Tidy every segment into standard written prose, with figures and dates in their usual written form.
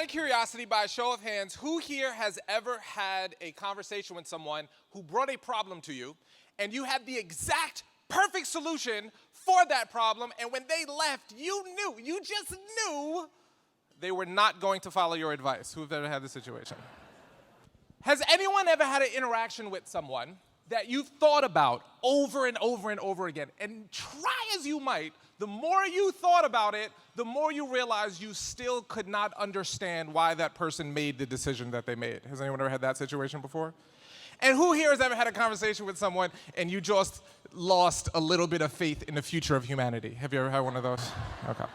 Out of curiosity, by a show of hands, who here has ever had a conversation with someone who brought a problem to you, and you had the exact perfect solution for that problem, and when they left, you just knew they were not going to follow your advice? Who've ever had this situation? Has anyone ever had an interaction with someone that you've thought about over and over and over again, and try as you might, the more you thought about it, the more you realize you still could not understand why that person made the decision that they made? Has anyone ever had that situation before? And who here has ever had a conversation with someone and you just lost a little bit of faith in the future of humanity? Have you ever had one of those? Okay.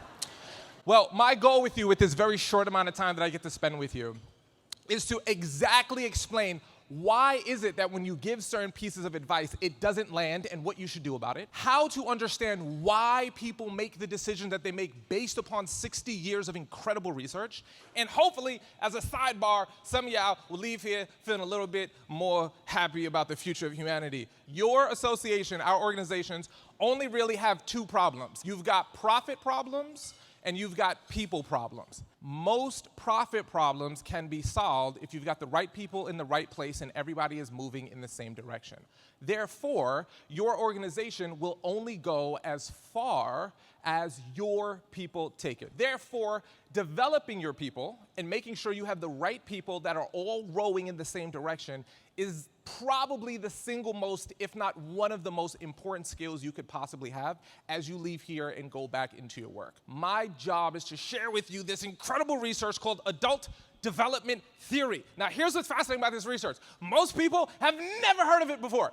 Well, my goal with you with this very short amount of time that I get to spend with you is to exactly explain why is it that when you give certain pieces of advice, it doesn't land, and what you should do about it. How to understand why people make the decision that they make based upon 60 years of incredible research. And hopefully, as a sidebar, some of y'all will leave here feeling a little bit more happy about the future of humanity. Your association, our organizations, only really have two problems. You've got profit problems, and you've got people problems. Most profit problems can be solved if you've got the right people in the right place and everybody is moving in the same direction. Therefore, your organization will only go as far as your people take it. Therefore, developing your people and making sure you have the right people that are all rowing in the same direction is probably the single most, if not one of the most important skills you could possibly have as you leave here and go back into your work. My job is to share with you this incredible research called adult development theory. Now, here's what's fascinating about this research. Most people have never heard of it before.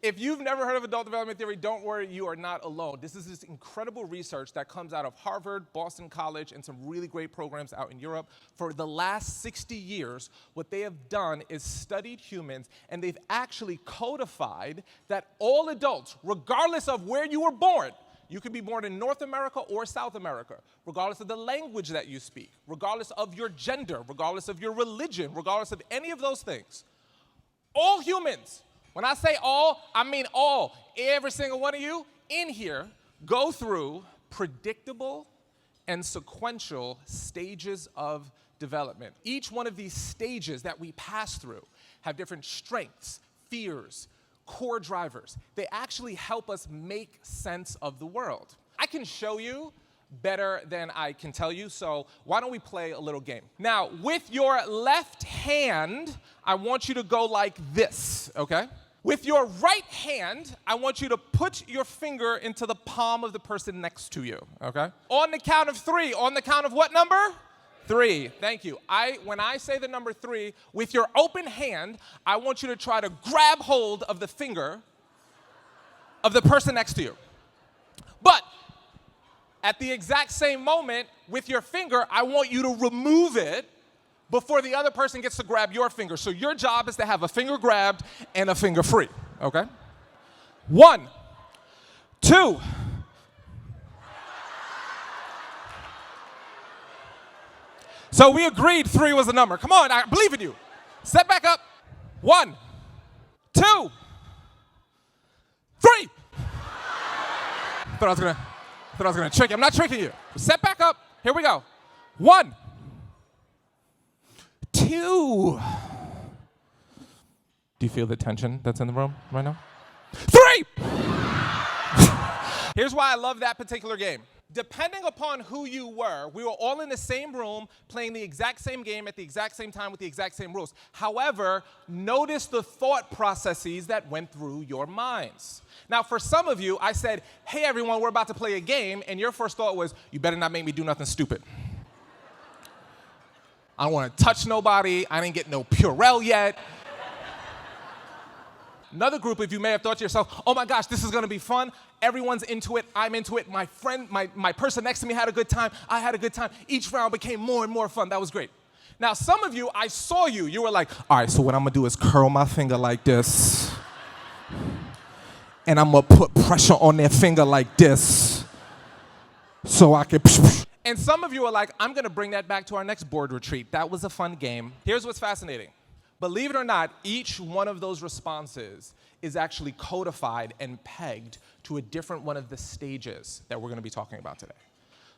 If you've never heard of adult development theory, don't worry, you are not alone. This is this incredible research that comes out of Harvard, Boston College, and some really great programs out in Europe. For the last 60 years, what they have done is studied humans, and they've actually codified that all adults, regardless of where you were born, you could be born in North America or South America, regardless of the language that you speak, regardless of your gender, regardless of your religion, regardless of any of those things, all humans, when I say all, I mean all. Every single one of you in here go through predictable and sequential stages of development. Each one of these stages that we pass through have different strengths, fears, core drivers. They actually help us make sense of the world. I can show you better than I can tell you, so why don't we play a little game? Now, with your left hand, I want you to go like this, okay? With your right hand, I want you to put your finger into the palm of the person next to you, okay? On the count of three. On the count of what number? 3. Thank you. When I say the number 3, with your open hand, I want you to try to grab hold of the finger of the person next to you. But at the exact same moment, with your finger, I want you to remove it before the other person gets to grab your finger. So your job is to have a finger grabbed and a finger free, okay? 1, 2. So we agreed 3 was the number. Come on, I believe in you. Step back up. 1, 2, 3. Thought I was gonna trick you. I'm not tricking you. Step back up. Here we go. 1, 2. Do you feel the tension that's in the room right now? 3! Here's why I love that particular game. Depending upon who you were, we were all in the same room playing the exact same game at the exact same time with the exact same rules. However, notice the thought processes that went through your minds. Now, for some of you, I said, hey, everyone, we're about to play a game, and your first thought was, you better not make me do nothing stupid. I don't want to touch nobody. I didn't get no Purell yet. Another group of you may have thought to yourself, oh my gosh, this is going to be fun. Everyone's into it. I'm into it. My friend, my person next to me had a good time. I had a good time. Each round became more and more fun. That was great. Now, some of you, I saw you. You were like, all right, so what I'm going to do is curl my finger like this. And I'm going to put pressure on their finger like this. So I can... And some of you are like, I'm going to bring that back to our next board retreat. That was a fun game. Here's what's fascinating. Believe it or not, each one of those responses is actually codified and pegged to a different one of the stages that we're going to be talking about today.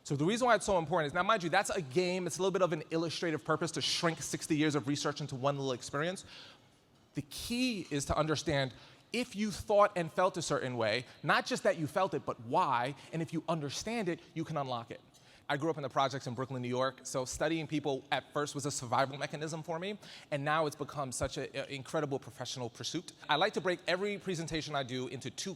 So the reason why it's so important is, now mind you, that's a game, it's a little bit of an illustrative purpose to shrink 60 years of research into one little experience. The key is to understand if you thought and felt a certain way, not just that you felt it, but why, and if you understand it, you can unlock it. I grew up in the projects in Brooklyn, New York, so studying people at first was a survival mechanism for me, and now it's become such an incredible professional pursuit. I like to break every presentation I do into two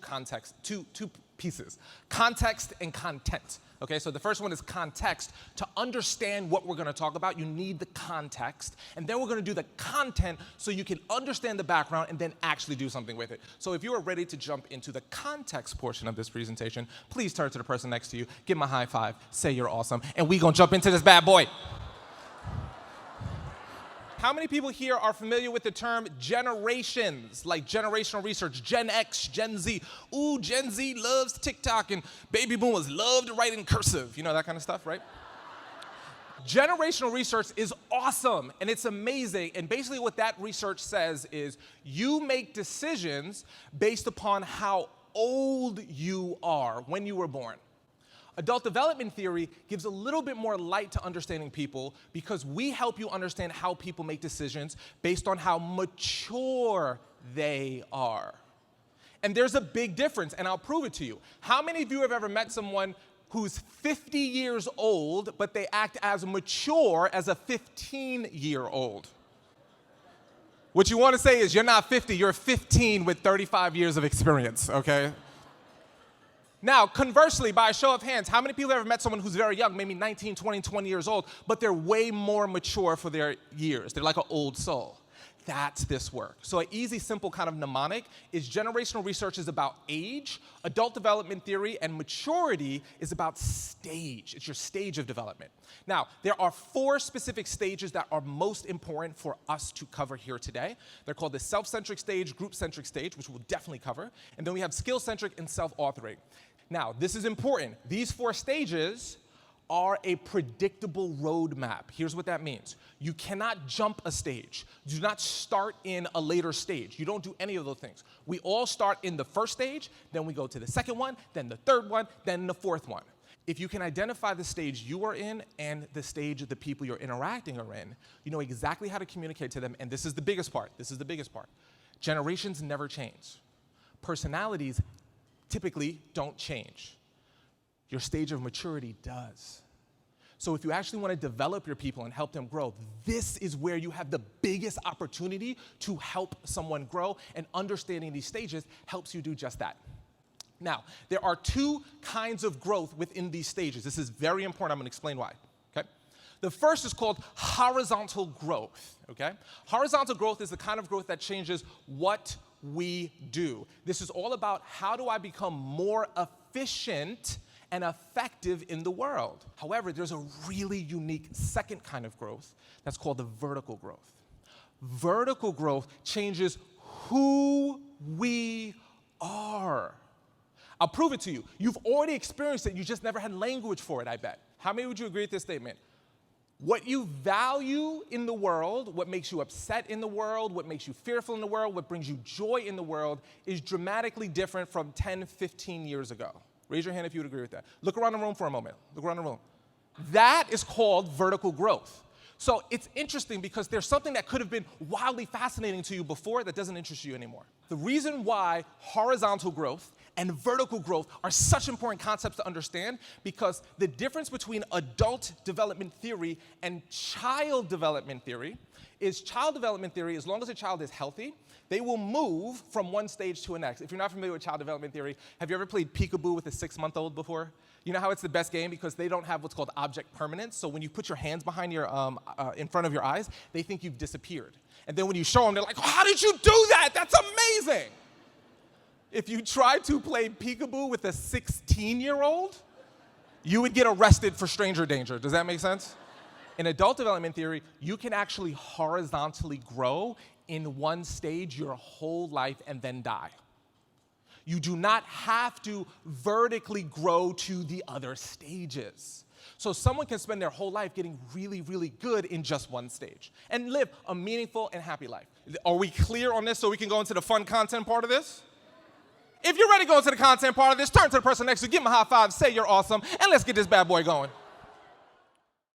pieces, context and content. Okay, so the first one is context. To understand what we're gonna talk about, you need the context, and then we're gonna do the content so you can understand the background and then actually do something with it. So if you are ready to jump into the context portion of this presentation, please turn to the person next to you, give them a high five, say you're awesome, and we gonna jump into this bad boy. How many people here are familiar with the term generations, like generational research, Gen X, Gen Z? Ooh, Gen Z loves TikTok and baby boomers love to write in cursive. You know, that kind of stuff, right? Generational research is awesome and it's amazing. And basically what that research says is you make decisions based upon how old you are when you were born. Adult development theory gives a little bit more light to understanding people because we help you understand how people make decisions based on how mature they are. And there's a big difference, and I'll prove it to you. How many of you have ever met someone who's 50 years old, but they act as mature as a 15-year-old? What you want to say is you're not 50, you're 15 with 35 years of experience, okay? Now, conversely, by a show of hands, how many people have ever met someone who's very young, maybe 19, 20 years old, but they're way more mature for their years? They're like an old soul. That's this work. So an easy, simple kind of mnemonic is generational research is about age, adult development theory, and maturity is about stage. It's your stage of development. Now, there are 4 specific stages that are most important for us to cover here today. They're called the self-centric stage, group-centric stage, which we'll definitely cover, and then we have skill-centric and self-authoring. Now, this is important. These 4 stages are a predictable roadmap. Here's what that means. You cannot jump a stage. Do not start in a later stage. You don't do any of those things. We all start in the first stage, then we go to the second one, then the third one, then the fourth one. If you can identify the stage you are in and the stage of the people you're interacting are in, you know exactly how to communicate to them, and this is the biggest part. This is the biggest part. Generations never change. Personalities typically don't change. Your stage of maturity does. So if you actually want to develop your people and help them grow, this is where you have the biggest opportunity to help someone grow, and understanding these stages helps you do just that. Now, there are 2 kinds of growth within these stages. This is very important. I'm going to explain why. Okay? The first is called horizontal growth. Okay? Horizontal growth is the kind of growth that changes what we do. This is all about how do I become more efficient and effective in the world. However, there's a really unique second kind of growth that's called the vertical growth. Vertical growth changes who we are. I'll prove it to you. You've already experienced it, you just never had language for it, I bet. How many would you agree with this statement? What you value in the world, what makes you upset in the world, what makes you fearful in the world, what brings you joy in the world is dramatically different from 10, 15 years ago. Raise your hand if you would agree with that. Look around the room for a moment. Look around the room. That is called vertical growth. So it's interesting because there's something that could have been wildly fascinating to you before that doesn't interest you anymore. The reason why horizontal growth and vertical growth are such important concepts to understand because the difference between adult development theory and child development theory is child development theory, as long as a child is healthy, they will move from one stage to the next. If you're not familiar with child development theory, have you ever played peekaboo with a 6-month-old before? You know how it's the best game because they don't have what's called object permanence. So when you put your hands behind your, in front of your eyes, they think you've disappeared. And then when you show them, they're like, how did you do that? That's amazing. If you tried to play peekaboo with a 16-year-old, you would get arrested for stranger danger. Does that make sense? In adult development theory, you can actually horizontally grow in one stage your whole life and then die. You do not have to vertically grow to the other stages. So someone can spend their whole life getting really, really good in just one stage and live a meaningful and happy life. Are we clear on this so we can go into the fun content part of this? If you're ready to go into the content part of this, turn to the person next to you, give him a high five, say you're awesome, and let's get this bad boy going.